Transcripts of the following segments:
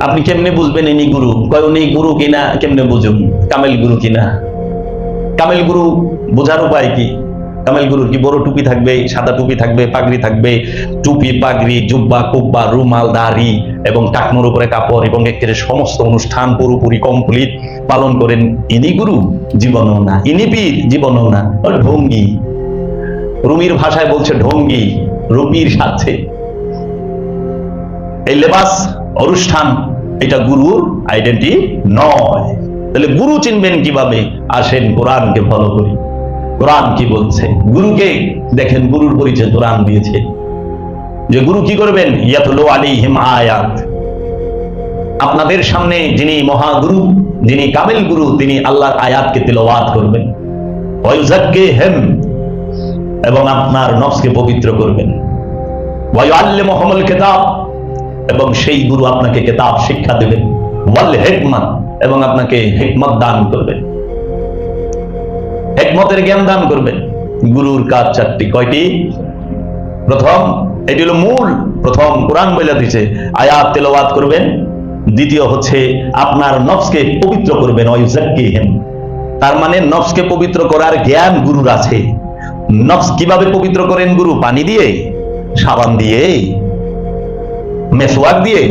আপনি কেমনে বুঝবেন ইনি গুরু? কয় উনি গুরু কিনা কেমনে বুঝুন? কামেল গুরু কিনা? কামেল গুরু বোঝার উপায় কি? কামেল গুরুর কি বড় টুপি থাকবে, সাদা টুপি থাকবে, পাগড়ি থাকবে, টুপি পাগড়ি জুব্বা কুব্বা রুমাল দাড়ি এবং টাকনোর উপরে কাপড় এবং একেবারে সমস্ত অনুষ্ঠান পুরোপুরি কমপ্লিট পালন করেন, ইনি গুরু? জীবনও না। ইনি পীর? জীবনও না। ঢঙ্গি, রুমির ভাষায় বলছে ঢঙ্গি, রুপির সাথে এই লেবাস অনুষ্ঠান, এটা গুরুর আইডেন্টি নয়। তাহলে গুরু চিনবেন কিভাবে? আসেন কোরআনকে ফলো করি। কোরআন কি বলছে? গুরুকে দেখেন, গুরুর পরিচয় কোরআন দিয়েছে যে গুরু কি করবেন? ইয়াতলু আলাইহিম আয়াত, আপনাদের সামনে যিনি মহাগুরু, যিনি কামেল গুরু, তিনি আল্লাহর আয়াতকে তিলাওয়াত করবেন। ওয়া ইউযাক্কিহিম, এবং আপনার নফসকে পবিত্র করবেন। ওয়া ইউআল্লিমুহুমুল কিতাব, এবং সেই গুরু আপনাকে কিতাব শিক্ষা দেবেন। ওয়াল হিকমত, এবং আপনাকে হিকমত দান করবেন, হিকমতের জ্ঞান দান করবেন। গুরুর কাজ চারটি। কয়টি? প্রথম, এটি হলো মূল, প্রথম কোরআন বলে দিয়েছে আয়াত তেলাওয়াত করবেন। দ্বিতীয় হচ্ছে আপনার নফসকে পবিত্র করবেন, ওয়াইউযাক্কিহিম, তার মানে নফসকে পবিত্র করার জ্ঞান গুরুর আছে। নফস কিভাবে পবিত্র করেন গুরু? পানি দিয়ে, সাবান দিয়ে, মেসওয়াক দিয়ে?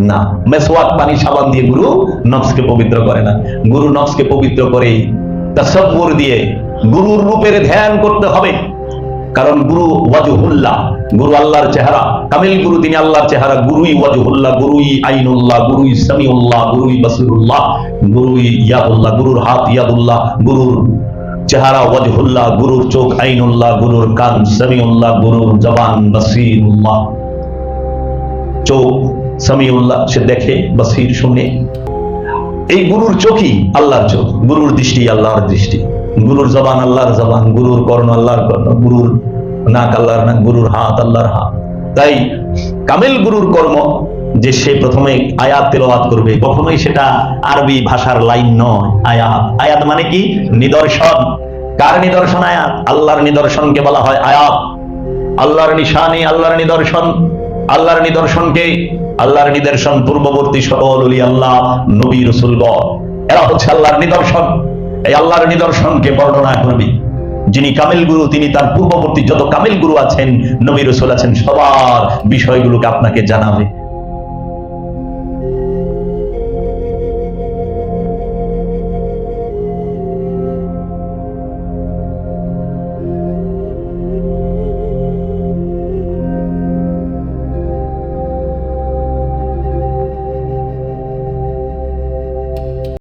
না, মেসওয়াক পানি সাবান দিয়ে গুরু নফসকে পবিত্র করে না। গুরু নফসকে পবিত্র করে তাসাব্বুর দিয়ে, গুরুর রূপের ধ্যান করতে হবে। কারণ গুরু ওয়াজহুল্লাহ, গুরু আল্লাহর চেহারা। কামিল গুরু তিনি আল্লাহর চেহারা। গুরুই ওয়াজহুল্লাহ, গুরুই আইনুল্লাহ, গুরুই সামিউল্লাহ, গুরুই বাসিরুল্লাহ, গুরুই ইয়াদুল্লাহ, গুরুর হাত ইয়াদুল্লাহ, গুরুর চেহারা ওয়াজহুল্লাহ, গুরুর চোখ আইনুল্লাহ, গুরুর কান সামিউল্লাহ, গুরুর জবান বাসিরুল্লাহ। চোখ সামিউল্লাহ, সে দেখে, বাসির শুনে। এই গুরুর চোখই আল্লাহর চোখ, গুরুর দৃষ্টি আল্লাহর দৃষ্টি, গুরুর জবান আল্লাহর জবান, গুরুর কর্ণ আল্লাহর কর্ণ, গুরুর নাক আল্লাহর নাক, গুরুর হাত আল্লাহর হাত। তাই কামেল গুরুর কর্ম যে সে প্রথমে আয়াত তেলাওয়াত করবে, কখনোই সেটা আরবি ভাষার লাইন নয়। আয়াত, আয়াত মানে কি? নিদর্শন। কার নিদর্শন? আয়াত। আল্লাহর নিদর্শনকে বলা হয় আয়াত। আল্লাহর নিশানি, আল্লাহর নিদর্শন। আল্লাহর নিদর্শনকে, আল্লাহর নিদর্শন পূর্ববর্তী সকল ওলি আল্লাহ, নবী, রাসূলগণ, এরা হচ্ছে আল্লাহর নিদর্শন। এই আল্লাহর নিদর্শনকে বর্ণনা করবে যিনি কামেল গুরু, তিনি তার পূর্ববর্তী যত কামেল গুরু আছেন, নবী, রাসূল আছেন, সবার বিষয়গুলোকে আপনাকে জানাবে।